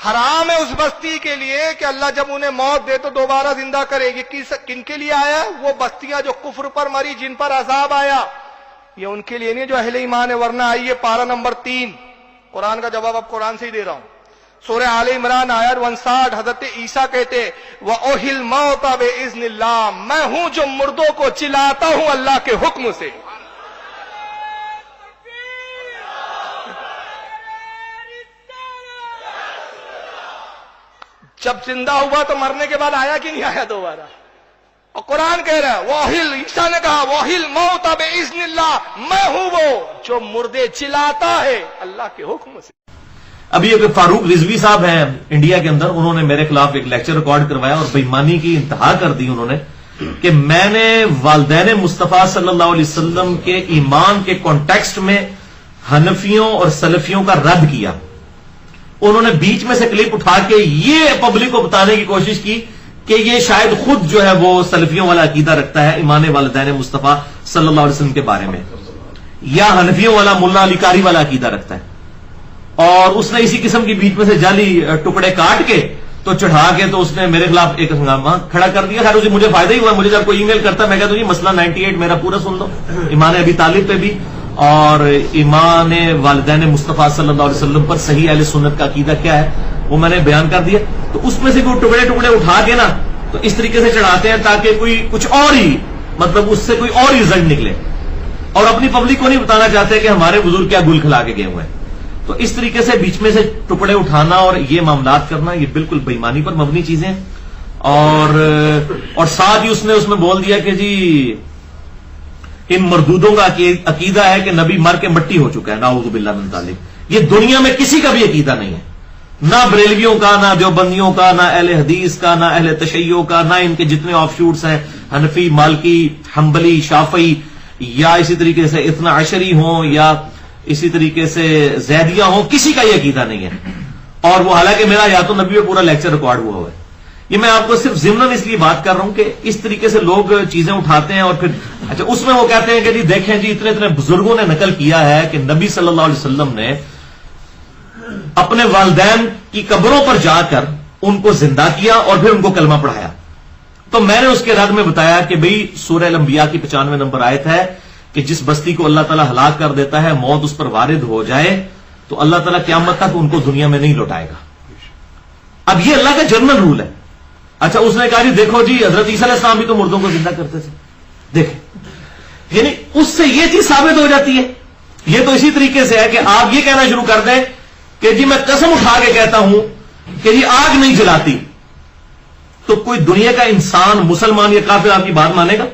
حرام ہے اس بستی کے لیے کہ اللہ جب انہیں موت دے تو دوبارہ زندہ کرے گی. کن کے لیے آیا؟ وہ بستیاں جو کفر پر مری، جن پر عذاب آیا، یہ ان کے لیے نہیں جو اہل ایمان ہے. ورنہ آئیے پارہ نمبر 3، قرآن کا جواب اب قرآن سے ہی دے رہا ہوں. سورہ آل عمران آیت 59، حضرت عیسیٰ کہتے وَأُحْيِي الْمَوْتَ بِإِذْنِ اللَّهِ، میں ہوں جو مردوں کو چلاتا ہوں اللہ کے حکم سے. جب زندہ ہوا تو مرنے کے بعد آیا کہ نہیں آیا دوبارہ؟ اور قرآن کہہ رہا ہے وَأُحْيِي، عیسیٰ نے کہا وَأُحْيِي الْمَوْتَ بِإِذْنِ اللَّهِ، میں ہوں وہ جو مردے چلاتا ہے اللہ کے حکم سے. ابھی ایک فاروق رضوی صاحب ہیں انڈیا کے اندر، انہوں نے میرے خلاف ایک لیکچر ریکارڈ کروایا اور بےایمانی کی انتہا کر دی انہوں نے کہ میں نے والدین مصطفیٰ صلی اللہ علیہ وسلم کے ایمان کے کانٹیکسٹ میں حنفیوں اور سلفیوں کا رد کیا. انہوں نے بیچ میں سے کلپ اٹھا کے یہ پبلک کو بتانے کی کوشش کی کہ یہ شاید خود جو ہے وہ سلفیوں والا عقیدہ رکھتا ہے ایمان والدین مصطفیٰ صلی اللہ علیہ وسلم کے بارے میں، یا حنفیوں والا ملا علی قاری والا عقیدہ رکھتا ہے. اور اس نے اسی قسم کی بیچ میں سے جعلی ٹکڑے کاٹ کے تو چڑھا کے تو اس نے میرے خلاف ایک ہنگامہ کھڑا کر دیا. خیر اسے مجھے فائدہ ہی ہوا. مجھے جب کوئی ای میل کرتا میں کہتا ہوں مسئلہ 98 میرا پورا سن لو، ایمان ابی طالب پہ بھی اور ایمان والدین مصطفیٰ صلی اللہ علیہ وسلم پر صحیح اہل سنت کا عقیدہ کیا ہے وہ میں نے بیان کر دیا. تو اس میں سے کوئی ٹکڑے ٹکڑے اٹھا کے نا تو اس طریقے سے چڑھاتے ہیں تاکہ کوئی کچھ اور ہی مطلب اس سے کوئی اور ہی رزلٹ نکلے، اور اپنی پبلک کو نہیں بتانا چاہتے کہ ہمارے بزرگ کیا گل کھلا کے گئے ہوئے ہیں. تو اس طریقے سے بیچ میں سے ٹکڑے اٹھانا اور یہ معاملات کرنا یہ بالکل بےایمانی پر مبنی چیزیں ہیں. اور ساتھ ہی اس میں بول دیا کہ جی ان مردودوں کا عقیدہ ہے کہ نبی مر کے مٹی ہو چکا ہے. نعوذ باللہ من ذالک. یہ دنیا میں کسی کا بھی عقیدہ نہیں ہے، نہ بریلویوں کا، نہ دیوبندیوں کا، نہ اہل حدیث کا، نہ اہل تشیع کا، نہ ان کے جتنے آف شوٹس ہیں حنفی، مالکی، حنبلی، شافعی، یا اسی طریقے سے اثنا عشری ہوں یا اسی طریقے سے زیدیہ ہوں، کسی کا یہ عقیدہ نہیں ہے. اور وہ حالانکہ میرا یا تو نبی میں پورا لیکچر ریکارڈ ہوا ہے. یہ میں آپ کو صرف ضمناً اس لیے بات کر رہا ہوں کہ اس طریقے سے لوگ چیزیں اٹھاتے ہیں اور پھر اچھا اس میں وہ کہتے ہیں کہ جی دیکھیں جی اتنے اتنے بزرگوں نے نقل کیا ہے کہ نبی صلی اللہ علیہ وسلم نے اپنے والدین کی قبروں پر جا کر ان کو زندہ کیا اور پھر ان کو کلمہ پڑھایا. تو میں نے اس کے رد میں بتایا کہ بھئی سورہ الانبیاء کی 95 نمبر آیت ہے کہ جس بستی کو اللہ تعالیٰ ہلاک کر دیتا ہے، موت اس پر وارد ہو جائے تو اللہ تعالیٰ قیامت تک ان کو دنیا میں نہیں لوٹائے گا. اب یہ اللہ کا جنرل رول ہے. اچھا اس نے کہا جی دیکھو جی حضرت عیسیٰ علیہ السلام بھی تو مردوں کو زندہ کرتے تھے. دیکھیں یعنی اس سے یہ چیز ثابت ہو جاتی ہے. یہ تو اسی طریقے سے ہے کہ آپ یہ کہنا شروع کر دیں کہ جی میں قسم اٹھا کے کہتا ہوں کہ جی آگ نہیں جلاتی، تو کوئی دنیا کا انسان مسلمان یا کافر آپ کی بات مانے گا؟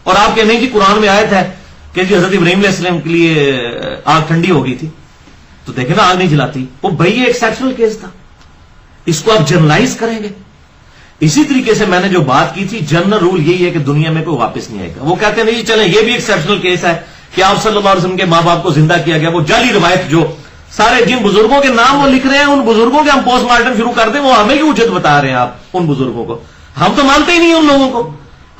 اور آپ کہ نہیں جی قرآن میں آیت ہے کہ جی حضرت ابراہیم علیہ السلام کے لیے آگ ٹھنڈی ہو گئی تھی، تو دیکھیں نا آگ نہیں جلاتی. وہ بھائی یہ ایکسیپشنل کیس تھا، اس کو آپ جرنلائز کریں گے. اسی طریقے سے میں نے جو بات کی تھی جنرل رول یہی ہے کہ دنیا میں کوئی واپس نہیں آئے گا. وہ کہتے ہیں نہیں چلیں یہ بھی ایکسیپشنل کیس ہے کہ آپ صلی اللہ علیہ وسلم کے ماں باپ کو زندہ کیا گیا. وہ جعلی روایت جو سارے جن بزرگوں کے نام وہ لکھ رہے ہیں ان بزرگوں کے ہم پوسٹ مارٹم شروع کر دیں، وہ ہمیں کیوں اجت بتا رہے ہیں آپ ان بزرگوں کو؟ ہم تو مانتے ہی نہیں ان لوگوں کو.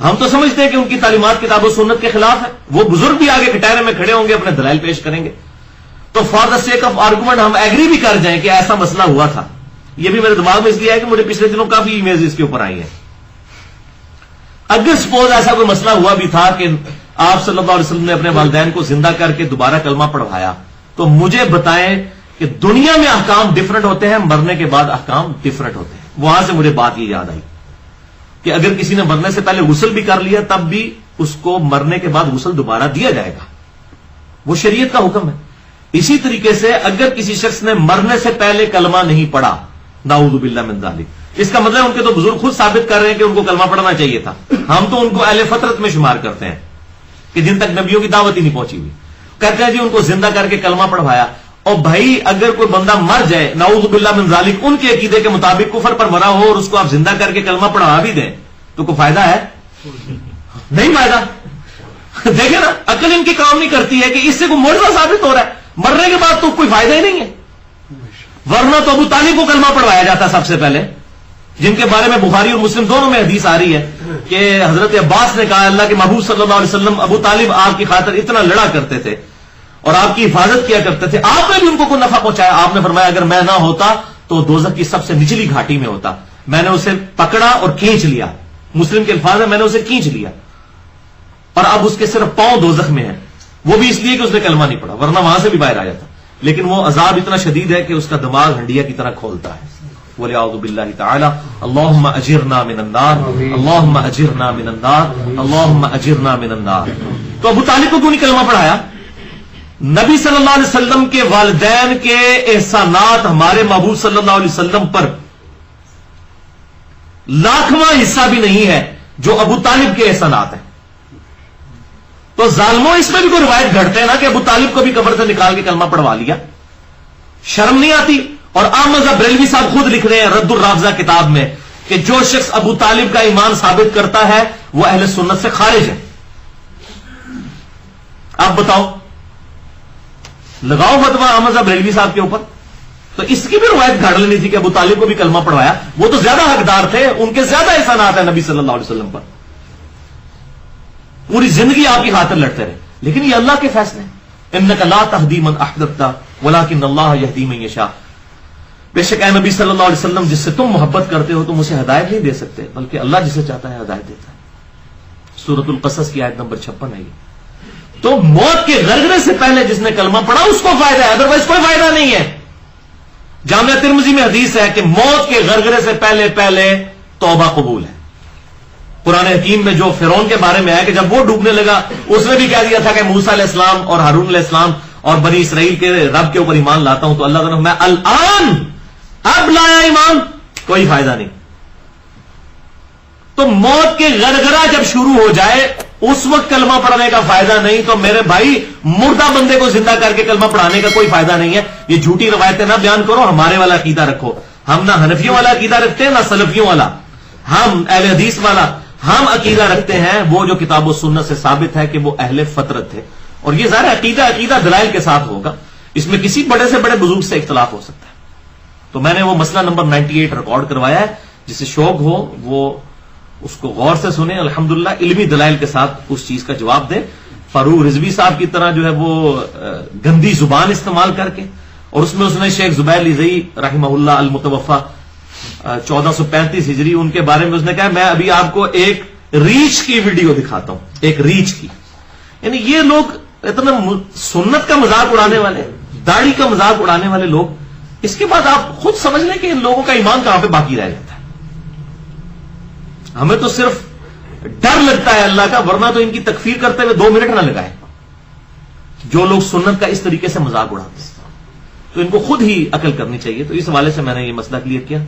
ہم تو سمجھتے ہیں کہ ان کی تعلیمات کتاب و سنت کے خلاف ہے. وہ بزرگ بھی آگے کٹہرے میں کھڑے ہوں گے، اپنے دلائل پیش کریں گے. تو for the sake of argument ہم ایگری بھی کر جائیں کہ ایسا مسئلہ ہوا تھا. یہ بھی میرے دماغ میں اس لیے ہے کہ مجھے پچھلے دنوں کافی ای میلز اس کے اوپر آئی ہیں. اگر سپوز ایسا کوئی مسئلہ ہوا بھی تھا کہ آپ صلی اللہ علیہ وسلم نے اپنے والدین کو زندہ کر کے دوبارہ کلمہ پڑھوایا، تو مجھے بتائیں کہ دنیا میں احکام ڈفرنٹ ہوتے ہیں، مرنے کے بعد احکام ڈفرنٹ ہوتے ہیں. وہاں سے مجھے بات یہ یاد آئی کہ اگر کسی نے مرنے سے پہلے غسل بھی کر لیا تب بھی اس کو مرنے کے بعد غسل دوبارہ دیا جائے گا. وہ شریعت کا حکم ہے. اسی طریقے سے اگر کسی شخص نے مرنے سے پہلے کلمہ نہیں پڑھا، نعوذ باللہ من ذالک، اس کا مطلب ان کے تو بزرگ خود ثابت کر رہے ہیں کہ ان کو کلمہ پڑھنا چاہیے تھا. ہم تو ان کو اہل فطرت میں شمار کرتے ہیں کہ جن تک نبیوں کی دعوت ہی نہیں پہنچی ہوئی. کہتے ہیں جی ان کو زندہ کر کے کلمہ پڑھوایا. اور بھائی اگر کوئی بندہ مر جائے نعوذ باللہ من ذالک ان کے عقیدے کے مطابق کفر پر مرا ہو اور اس کو آپ زندہ کر کے کلمہ پڑھوا بھی دیں تو کوئی فائدہ ہے؟ نہیں فائدہ. دیکھیں نا عقل ان کی کام نہیں کرتی ہے کہ اس سے کوئی معجزہ ثابت ہو رہا ہے. مرنے کے بعد تو کوئی فائدہ ہی نہیں ہے. ورنہ تو ابو طالب کو کلمہ پڑھوایا جاتا سب سے پہلے، جن کے بارے میں بخاری اور مسلم دونوں میں حدیث آ رہی ہے کہ حضرت عباس نے کہا اللہ کے محبوب صلی اللہ علیہ وسلم ابو طالب آپ کی خاطر اتنا لڑا کرتے تھے اور آپ کی حفاظت کیا کرتے تھے، آپ نے بھی ان کو کوئی نفع پہنچایا. آپ نے فرمایا اگر میں نہ ہوتا تو دوزخ کی سب سے نچلی گھاٹی میں ہوتا. میں نے اسے پکڑا اور کھینچ لیا. مسلم کے الفاظ ہے میں نے اسے کھینچ لیا اور اب اس کے صرف پاؤں دوزخ میں ہیں. وہ بھی اس لیے کہ اس نے کلمہ نہیں پڑھا, ورنہ وہاں سے بھی باہر آ جاتا. لیکن وہ عذاب اتنا شدید ہے کہ اس کا دماغ ہنڈیا کی طرح کھولتا ہے. وَلِعَوْذُ بِاللَّهِ تَعَالَى اللہم اجرنا من النار اللہم اجرنا من النار اللہم اجرنا من النار. تو ابو طالب کو کیوں نہیں کلمہ پڑھایا؟ نبی صلی اللہ علیہ وسلم کے والدین کے احسانات ہمارے محبوب صلی اللہ علیہ وسلم پر لاکھواں حصہ بھی نہیں ہے جو ابو طالب کے احسانات ہیں. تو ظالموں اس میں بھی کوئی روایت گھڑتے ہیں نا کہ ابو طالب کو بھی قبر سے نکال کے کلمہ پڑھوا لیا. شرم نہیں آتی؟ اور احمد بریلوی صاحب خود لکھ رہے ہیں رد الرافضہ کتاب میں کہ جو شخص ابو طالب کا ایمان ثابت کرتا ہے وہ اہل سنت سے خارج ہے. آپ بتاؤ, لگاؤ فتویٰ احمد بریلوی صاحب کے اوپر. تو اس کی بھی روایت گھڑ لینی تھی کہ ابو طالب کو بھی کلمہ پڑھوایا. وہ تو زیادہ حقدار تھے, ان کے زیادہ احسانات ہیں نبی صلی اللہ علیہ وسلم پر. پوری زندگی آپ کی خاطر لڑتے رہے. لیکن یہ اللہ کے فیصلے ہیں. انک لا تہدی من احببت ولکن اللہ یہدی من یشاء. بے شک اے نبی صلی اللہ علیہ وسلم جس سے تم محبت کرتے ہو تم اسے ہدایت نہیں دے سکتے, بلکہ اللہ جسے چاہتا ہے ہدایت دیتا ہے. سورۃ القصص کی آیت نمبر 56 ہے یہ. تو موت کے غرغرے سے پہلے جس نے کلمہ پڑھا اس کو فائدہ ہے, ادروائز کوئی فائدہ نہیں ہے. جامعہ ترمذی میں حدیث ہے کہ موت کے غرغرے سے پہلے پہلے توبہ قبول ہے. قرآن حکیم میں جو فرعون کے بارے میں ہے کہ جب وہ ڈوبنے لگا اس نے بھی کہہ دیا تھا کہ موسیٰ علیہ السلام اور ہارون علیہ السلام اور بنی اسرائیل کے رب کے اوپر ایمان لاتا ہوں. تو اللہ تعالیٰ میں الان اب لایا ایمان, کوئی فائدہ نہیں. تو موت کے غرغرہ جب شروع ہو جائے اس وقت کلمہ پڑھنے کا فائدہ نہیں. تو میرے بھائی مردہ بندے کو زندہ کر کے کلمہ پڑھانے کا کوئی فائدہ نہیں ہے. یہ جھوٹی روایتیں نہ بیان کرو, ہمارے والا عقیدہ رکھو. ہم نہ حنفیوں والا عقیدہ رکھتے ہیں نہ سلفیوں والا, ہم اہل حدیث والا. ہم عقیدہ رکھتے ہیں وہ جو کتاب و سنت سے ثابت ہے کہ وہ اہل فطرت تھے. اور یہ ظاہر عقیدہ دلائل کے ساتھ ہوگا, اس میں کسی بڑے سے بڑے بزرگ سے اختلاف ہو سکتا ہے. تو میں نے وہ مسئلہ نمبر 98 ریکارڈ کروایا ہے, جسے شوق ہو وہ اس کو غور سے سنیں. الحمدللہ علمی دلائل کے ساتھ اس چیز کا جواب دے. فاروق رضوی صاحب کی طرح جو ہے وہ گندی زبان استعمال کر کے, اور اس میں اس نے شیخ زبیر لزئی رحمہ اللہ المتوفا 1435 ہجری ان کے بارے میں اس نے کہا میں ابھی آپ کو ایک ریچھ کی ویڈیو دکھاتا ہوں, ایک ریچھ کی. یعنی یہ لوگ اتنا سنت کا مذاق اڑانے والے, داڑھی کا مذاق اڑانے والے لوگ, اس کے بعد آپ خود سمجھ لیں کہ ان لوگوں کا ایمان کہاں پہ باقی رہ جاتا ہے. ہمیں تو صرف ڈر لگتا ہے اللہ کا, ورنہ تو ان کی تکفیر کرتے ہوئے 2 منٹ نہ لگائے جو لوگ سنت کا اس طریقے سے مذاق اڑاتے ہیں. تو ان کو خود ہی عقل کرنی چاہیے. تو اس حوالے سے میں نے یہ مسئلہ کلیئر کیا.